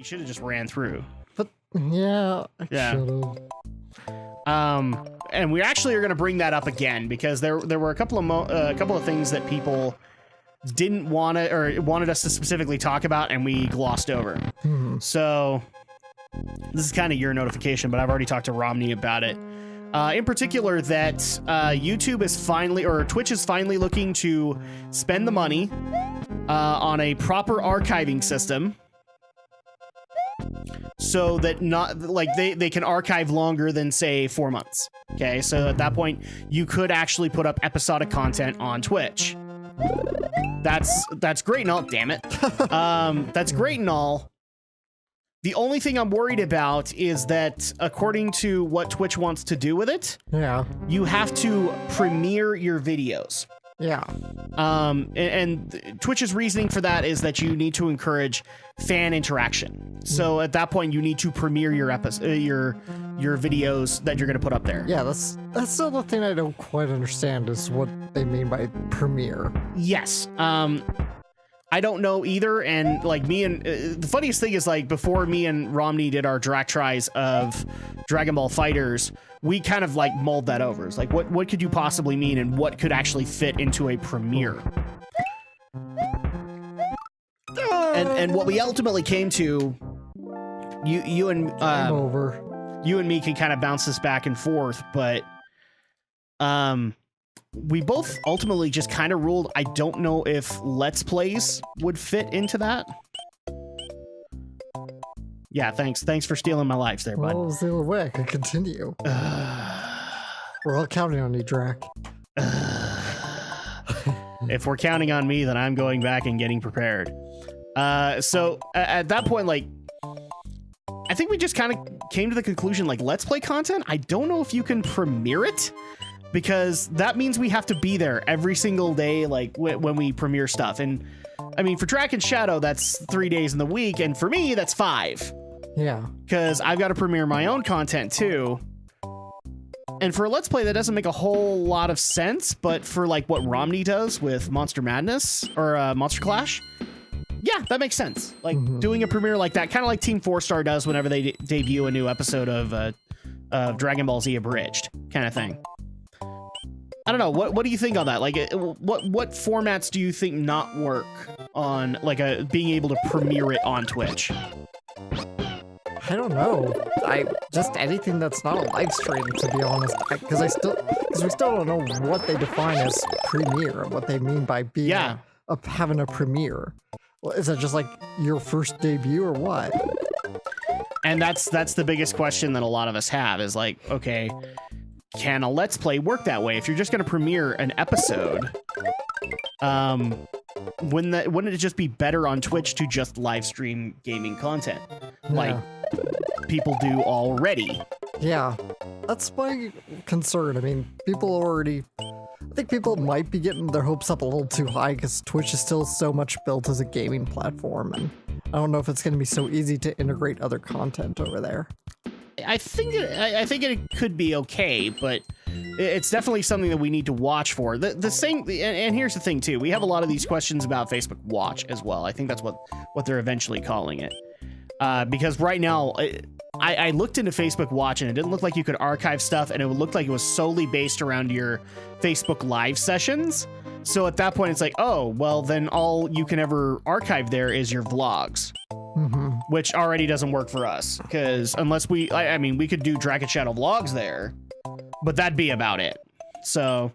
You should have just ran through. But yeah, I should have. And we actually are going to bring that up again because there were a couple of things that people didn't want to or wanted us to specifically talk about, and we glossed over. So this is kind of your notification, but I've already talked to Romney about it. In particular, that YouTube is finally, or Twitch is finally looking to spend the money on a proper archiving system, so that not like they can archive longer than say 4 months. Okay, so at that point, you could actually put up episodic content on Twitch. That's great and all. Damn it, that's great and all. The only thing I'm worried about is that according to what Twitch wants to do with it, you have to premiere your videos. And Twitch's reasoning for that is that you need to encourage fan interaction. So at that point, you need to premiere your videos that you're going to put up there. Yeah, that's the other thing I don't quite understand is what they mean by premiere. Yes. I don't know either, and like me and the funniest thing is like before me and Romney did our Drak tries of Dragon Ball Fighters, we kind of like mulled that over. It's like what could you possibly mean, and what could actually fit into a premiere? And what we ultimately came to, you and me can kind of bounce this back and forth, but we both ultimately just kind of ruled, I don't know if Let's Plays would fit into that. Yeah, thanks for stealing my lives there, bud. Well, the other way, I could continue. We're all counting on you, Drak. If we're counting on me, then I'm going back and getting prepared. So at that point, like, I think we just kind of came to the conclusion, like, Let's Play content, I don't know if you can premiere it, because that means we have to be there every single day, like when we premiere stuff. And I mean, for Drak and Shadow, that's 3 days in the week. And for me, that's 5. Yeah. Because I've got to premiere my own content too. And for a Let's Play, that doesn't make a whole lot of sense. But for like what Romney does with Monster Madness or Monster Clash, yeah, that makes sense. Like doing a premiere like that, kind of like Team 4-Star does whenever they debut a new episode of Dragon Ball Z Abridged kind of thing. I don't know. What do you think on that? Like, what formats do you think not work on like being able to premiere it on Twitch? I don't know. Just anything that's not a live stream, to be honest. Because we still don't know what they define as premiere, what they mean by being having a premiere. Well, is that just like your first debut or what? And that's the biggest question that a lot of us have is like, okay, can a Let's Play work that way? If you're just going to premiere an episode, wouldn't it just be better on Twitch to just live stream gaming content like people do already? Yeah, that's my concern. I mean, I think people might be getting their hopes up a little too high because Twitch is still so much built as a gaming platform, and I don't know if it's going to be so easy to integrate other content over there. I think it could be okay, but it's definitely something that we need to watch for. The same, and here's the thing too. We have a lot of these questions about Facebook Watch as well. I think that's what they're eventually calling it. Because right now, I looked into Facebook Watch and it didn't look like you could archive stuff, and it looked like it was solely based around your Facebook Live sessions. So at that point, it's like, oh, well, then all you can ever archive there is your vlogs. Which already doesn't work for us, because unless I mean, we could do Drak and Shadow vlogs there, but that'd be about it. So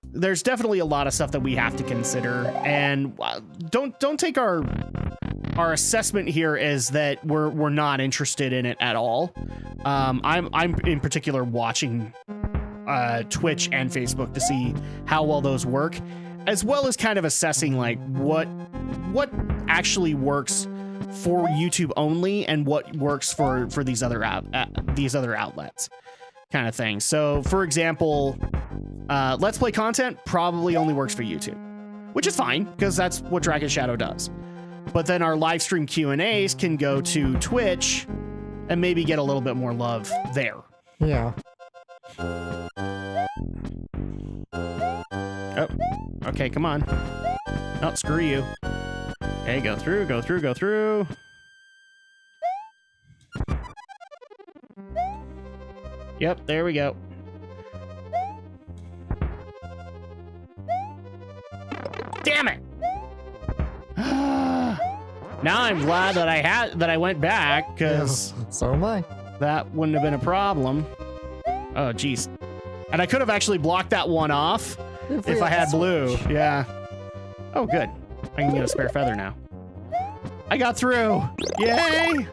there's definitely a lot of stuff that we have to consider, and don't take our assessment here as that we're not interested in it at all. I'm in particular watching Twitch and Facebook to see how well those work, as well as kind of assessing like what actually works for YouTube only and what works for these other outlets kind of thing. So for example, Let's Play content probably only works for YouTube, which is fine because that's what Drak and Shadow does. But then our live stream Q&As can go to Twitch and maybe get a little bit more love there. Yeah. Oh, okay, come on. Oh, screw you. Okay, go through. Yep, there we go. Damn it! Now I'm glad that I went back, because so am I. That wouldn't have been a problem. Oh, geez. And I could have actually blocked that one off if I had blue. Yeah. Oh, good. I can get a spare feather now. I got through. Yay!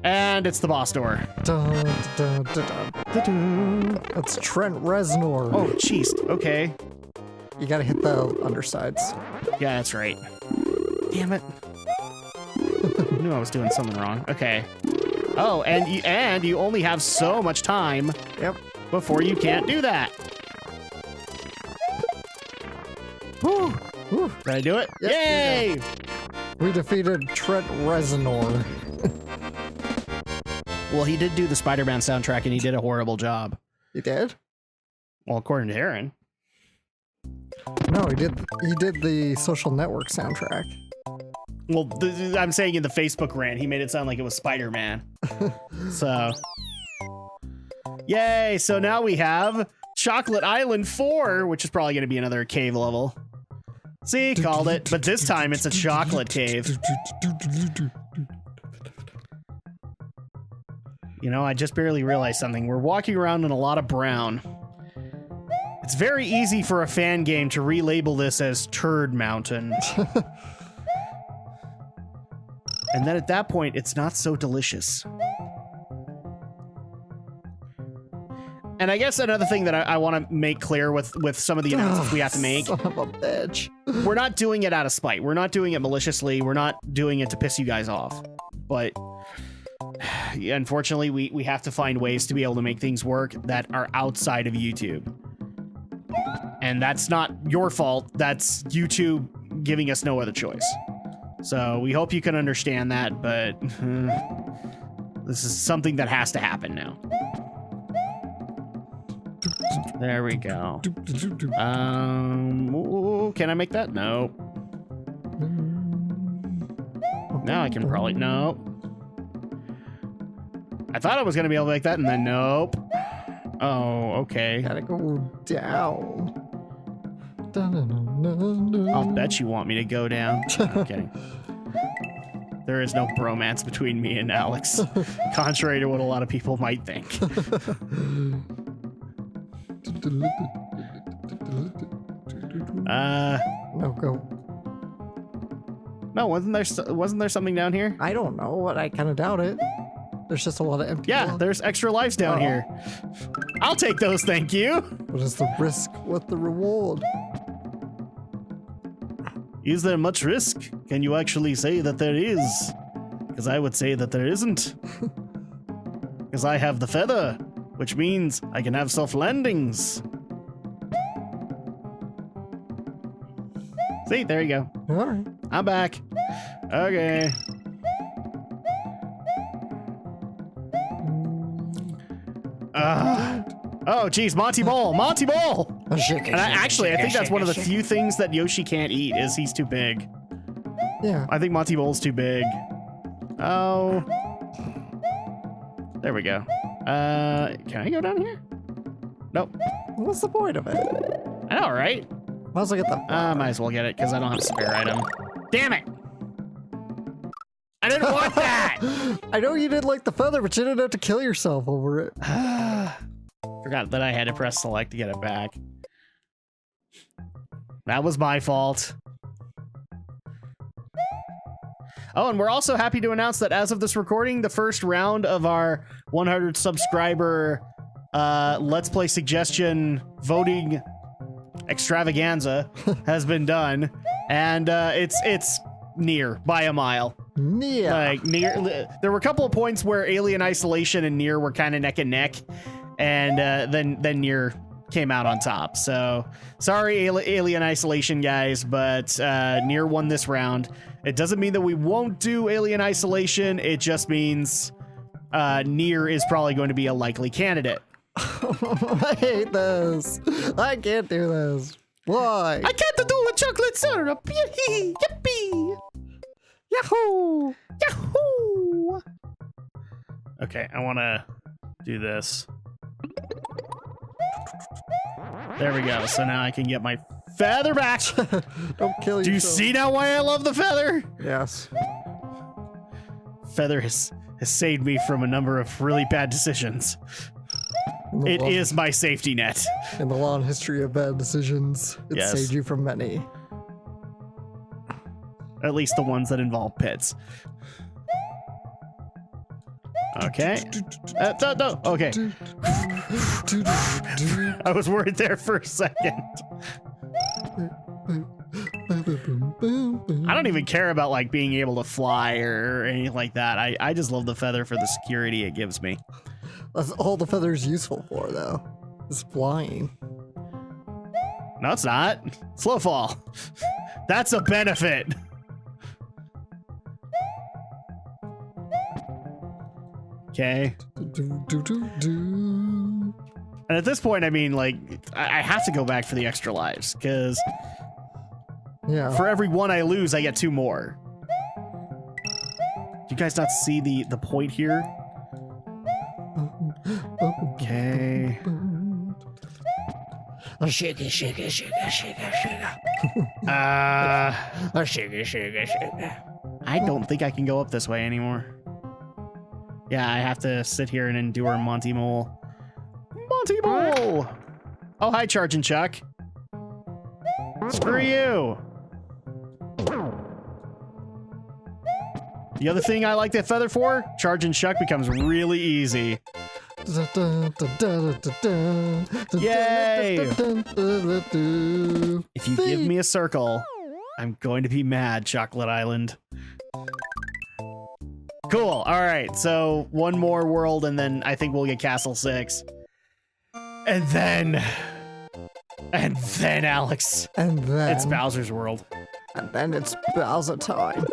And it's the boss door. Dun, dun, dun, dun, dun. That's Trent Reznor. Oh, jeez. Okay. You gotta hit the undersides. Yeah, that's right. Damn it. I knew I was doing something wrong. Okay. Oh, and you only have so much time. Yep. Before you can't do that. Whew. Whew. Did I do it? Yep, Yay! We defeated Trent Reznor. Well, he did do the Spider-Man soundtrack, and he did a horrible job. He did? Well, according to Aaron. No, he did the Social Network soundtrack. Well, I'm saying in the Facebook rant, he made it sound like it was Spider-Man. So, yay! So now we have Chocolate Island 4, which is probably going to be another cave level. See, called it. But this time it's a chocolate cave. You know, I just barely realized something. We're walking around in a lot of brown. It's very easy for a fan game to relabel this as Turd Mountain. And then at that point, it's not so delicious. And I guess another thing that I want to make clear with some of the announcements we have to make. Son of a bitch. We're not doing it out of spite. We're not doing it maliciously. We're not doing it to piss you guys off. But unfortunately, we have to find ways to be able to make things work that are outside of YouTube. And that's not your fault. That's YouTube giving us no other choice. So we hope you can understand that, but this is something that has to happen now. There we go. Ooh, can I make that? Nope. Now I can probably, nope. I thought I was gonna be able to make that, and then nope. Oh, okay. Gotta go down. I'll bet you want me to go down. No, I'm kidding. There is no bromance between me and Alex, contrary to what a lot of people might think. No, go. No, wasn't there something down here? I don't know, but I kind of doubt it. There's just a lot of empty. Yeah, block. there's extra lives down here. I'll take those, thank you. What is the risk with the reward? Is there much risk? Can you actually say that there is? Because I would say that there isn't. Because I have the feather, which means I can have soft landings. See, there you go. All right. I'm back. Okay. Oh, geez, Monty Ball. Monty Ball! And I think that's one of the few things that Yoshi can't eat, is he's too big. Yeah. I think Monty Ball's too big. Oh. There we go. Can I go down here? Nope. What's the point of it? I know, right? Might as well get the. Might as well get it, because I don't have a spare item. Damn it! I didn't want that! I know you didn't like the feather, but you didn't have to kill yourself over it. Forgot that I had to press select to get it back. That was my fault. Oh, and we're also happy to announce that as of this recording, the first round of our 100 subscriber Let's Play suggestion voting extravaganza has been done, and it's near by a mile. Near. Like near. There were a couple of points where Alien Isolation and Nier were kind of neck and neck, and then Nier came out on top. So sorry, Alien Isolation guys, but Nier won this round. It doesn't mean that we won't do Alien Isolation. It just means Nier is probably going to be a likely candidate. I hate this. I can't do this. Why? I can't do with chocolate syrup. Yippee! Yippee! Yahoo! Yahoo! Okay, I want to do this. There we go. So now I can get my feather back. Don't kill yourself. Do you see now why I love the feather? Yes. Feather has saved me from a number of really bad decisions. It is my safety net. In the long history of bad decisions, it saved you from many. At least the ones that involve pits. Okay. No. Okay. I was worried there for a second. I don't even care about like being able to fly or anything like that. I just love the feather for the security it gives me. That's all the feather's useful for, though. Is flying. No, it's not. Slow fall. That's a benefit. Okay. And at this point, I mean, like, I have to go back for the extra lives, because for every one I lose, I get 2 more. Do you guys not see the point here? Okay. Shake it, shake it, shake it, shake it, shake it. Shake it, shake it, shake it. I don't think I can go up this way anymore. Yeah, I have to sit here and endure Monty Mole. Monty Mole! Oh, hi, Charging Chuck. Screw you. The other thing I like that feather for, Charging Chuck becomes really easy. Yay! If you give me a circle, I'm going to be mad, Chocolate Island. Cool. All right. So 1 more world, and then I think we'll get Castle 6. And then Alex. And then it's Bowser's world. And then it's Bowser time.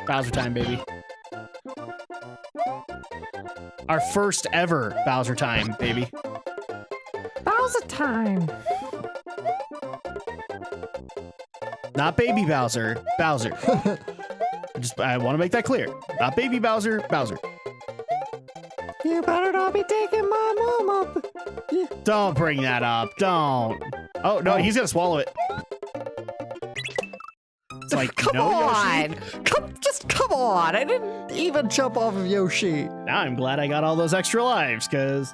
Bowser time, baby. Our first ever Bowser time, baby. Bowser time. Not baby Bowser. Bowser. I want to make that clear. Not baby Bowser. Bowser. You better not be taking my mom up. Yeah. Don't bring that up. Don't. Oh no, he's gonna swallow it. It's like, come no, on. Yoshi. Come on. I didn't even jump off of Yoshi. Now I'm glad I got all those extra lives, because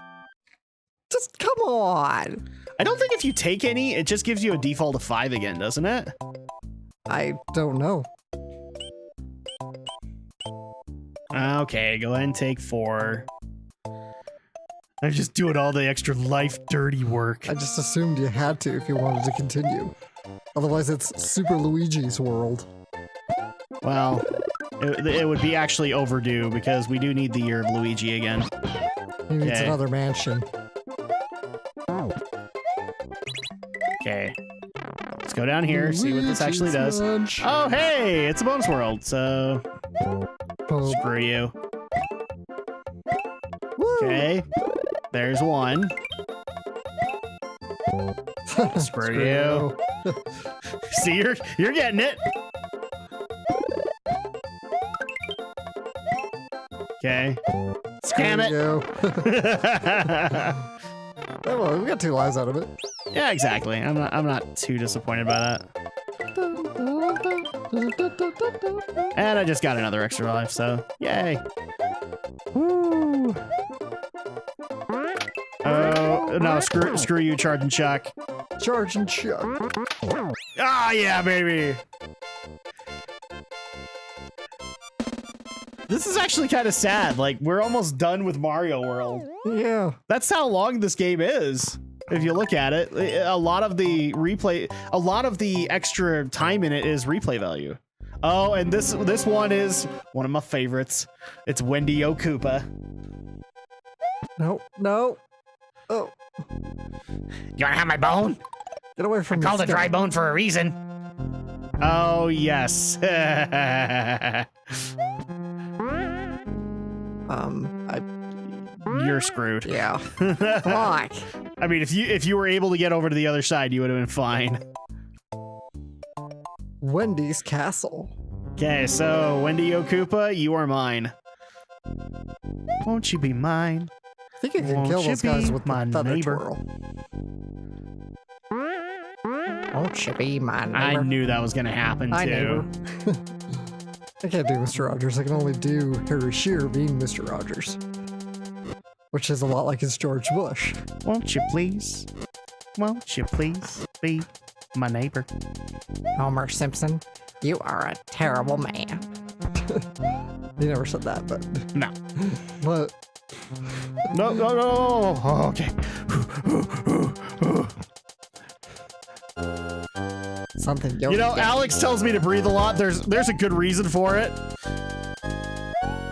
just come on. I don't think if you take any, it just gives you a default of 5 again, doesn't it? I don't know. Okay, go ahead and take 4. I'm just doing all the extra life dirty work. I just assumed you had to if you wanted to continue. Otherwise, it's Super Luigi's world. Well, it would be actually overdue, because we do need the year of Luigi again. He needs another mansion. Okay. Let's go down here, see what this actually does. Oh, hey, it's a bonus world, so screw you. Okay, there's 1. Screw you. See, you're getting it. Okay. Scam it. Oh, well, we got 2 lives out of it. Yeah, exactly. I'm not too disappointed by that. And I just got another extra life, so yay. Woo. Oh no, screw you, Charging Chuck. Charging Chuck. Ah, yeah, baby. This is actually kind of sad. Like, we're almost done with Mario World. Yeah. That's how long this game is. If you look at it, a lot of the extra time in it is replay value. Oh, and this one is one of my favorites. It's Wendy O. Koopa. No. Oh. You wanna have my bone? Get away from me. Called a dry bone for a reason. Oh, yes. You're screwed. Yeah. Fuck. I mean, if you were able to get over to the other side, you would have been fine. Wendy's castle. Okay, so Wendy O. Koopa, you are mine. Won't you be mine? I think you can kill those guys with my feather neighbor? twirl. Won't you be my neighbor? I knew that was gonna happen Hi, too. neighbor. I can't do Mr. Rogers. I can only do Harry Shearer being Mr. Rogers. Which is a lot like his George Bush. Won't you please be my neighbor? Homer Simpson, you are a terrible man. He never said that, but... No. But... No. Oh, okay. Something You know, Alex tells me to breathe a lot. There's a good reason for it.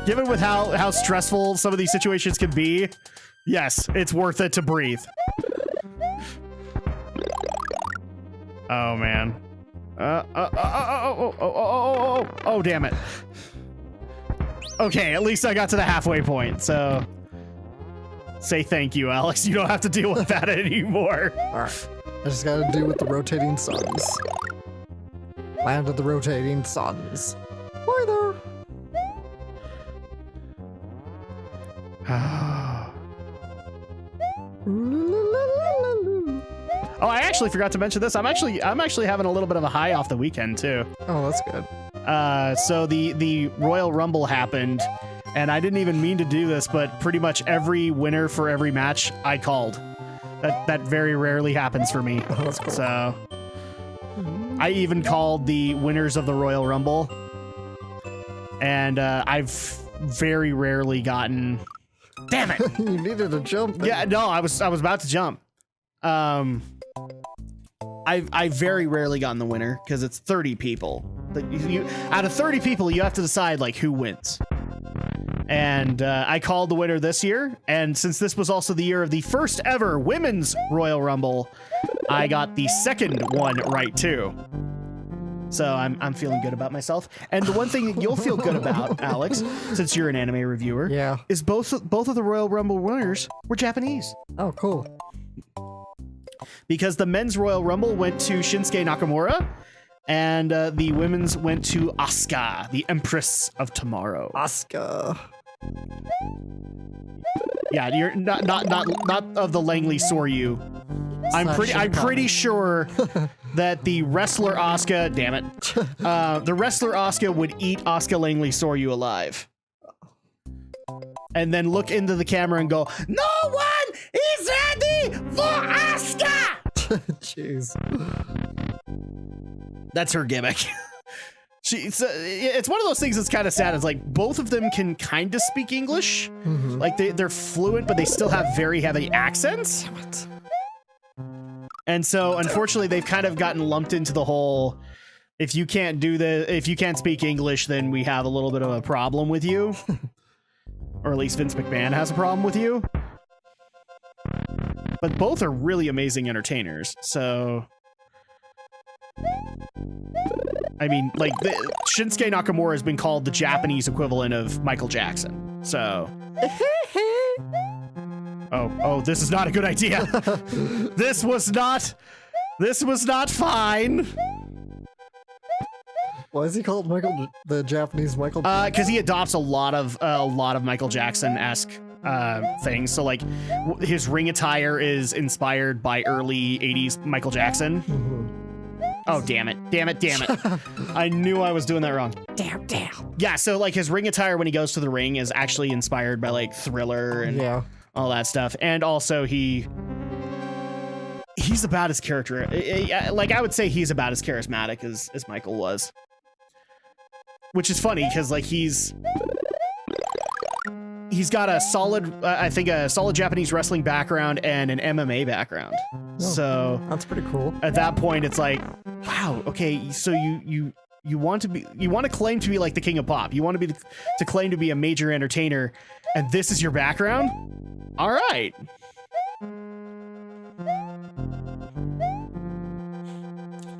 Given with how stressful some of these situations can be, yes, it's worth it to breathe. Oh man. Oh, damn it. Okay, at least I got to the halfway point, so say thank you, Alex. You don't have to deal with that anymore. Alright. I just gotta do with the rotating suns. Land of the rotating suns. Hi there. Oh, I actually forgot to mention this. I'm actually having a little bit of a high off the weekend too. Oh, that's good. So the Royal Rumble happened, and I didn't even mean to do this, but pretty much every winner for every match I called. That very rarely happens for me. Oh, that's cool. So I even called the winners of the Royal Rumble, and I've very rarely gotten. Damn it! You needed a jump there. Yeah, no, I was about to jump. I very rarely gotten the winner because it's 30 people. Out of 30 people, you have to decide like who wins. And I called the winner this year, and since this was also the year of the first ever Women's Royal Rumble, I got the second one right too. So I'm feeling good about myself. And the one thing that you'll feel good about, Alex, since you're an anime reviewer, yeah, is both of the Royal Rumble winners were Japanese. Oh, cool. Because the men's Royal Rumble went to Shinsuke Nakamura, and the women's went to Asuka, the Empress of Tomorrow. Asuka. Yeah, you're not of the Langley Soryu. I'm pretty sure that the wrestler Asuka, damn it, the wrestler Asuka would eat Asuka Langley Soryu alive, and then look into the camera and go, "No one is ready for Asuka." Jeez. That's her gimmick. It's one of those things that's kind of sad. It's like both of them can kind of speak English. Mm-hmm. Like they're fluent, but they still have very heavy accents. Damn it. And so unfortunately they've kind of gotten lumped into the whole, if you can't speak English, then we have a little bit of a problem with you. Or at least Vince McMahon has a problem with you. But both are really amazing entertainers. So I mean, like, Shinsuke Nakamura has been called the Japanese equivalent of Michael Jackson. So oh, this is not a good idea. This was not fine. Why is he called the Japanese Michael? Because he adopts a lot of Michael Jackson-esque things. So like his ring attire is inspired by early 80s Michael Jackson. Mm-hmm. Oh, damn it. I knew I was doing that wrong. Damn. Yeah, so like his ring attire when he goes to the ring is actually inspired by like Thriller and all that stuff. And also he's about as character. Like I would say he's about as charismatic as Michael was. Which is funny because like he's got a solid, I think a solid Japanese wrestling background and an MMA background. Oh, so that's pretty cool. At that point, it's like, wow, okay, so you want to claim to be like the king of pop. You want to claim to be a major entertainer, and this is your background? All right.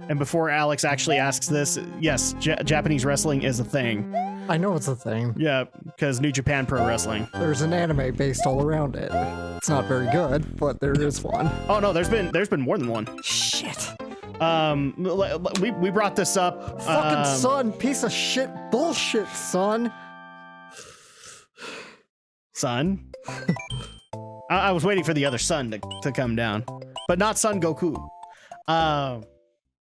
And before Alex actually asks this, yes, Japanese wrestling is a thing. I know it's a thing. Yeah, because New Japan Pro Wrestling. There's an anime based all around it. It's not very good, but there is one. Oh no, there's been more than one. Shit. We brought this up. Fucking son, piece of shit, bullshit, son. Son. I was waiting for the other son to come down, but not Son Goku.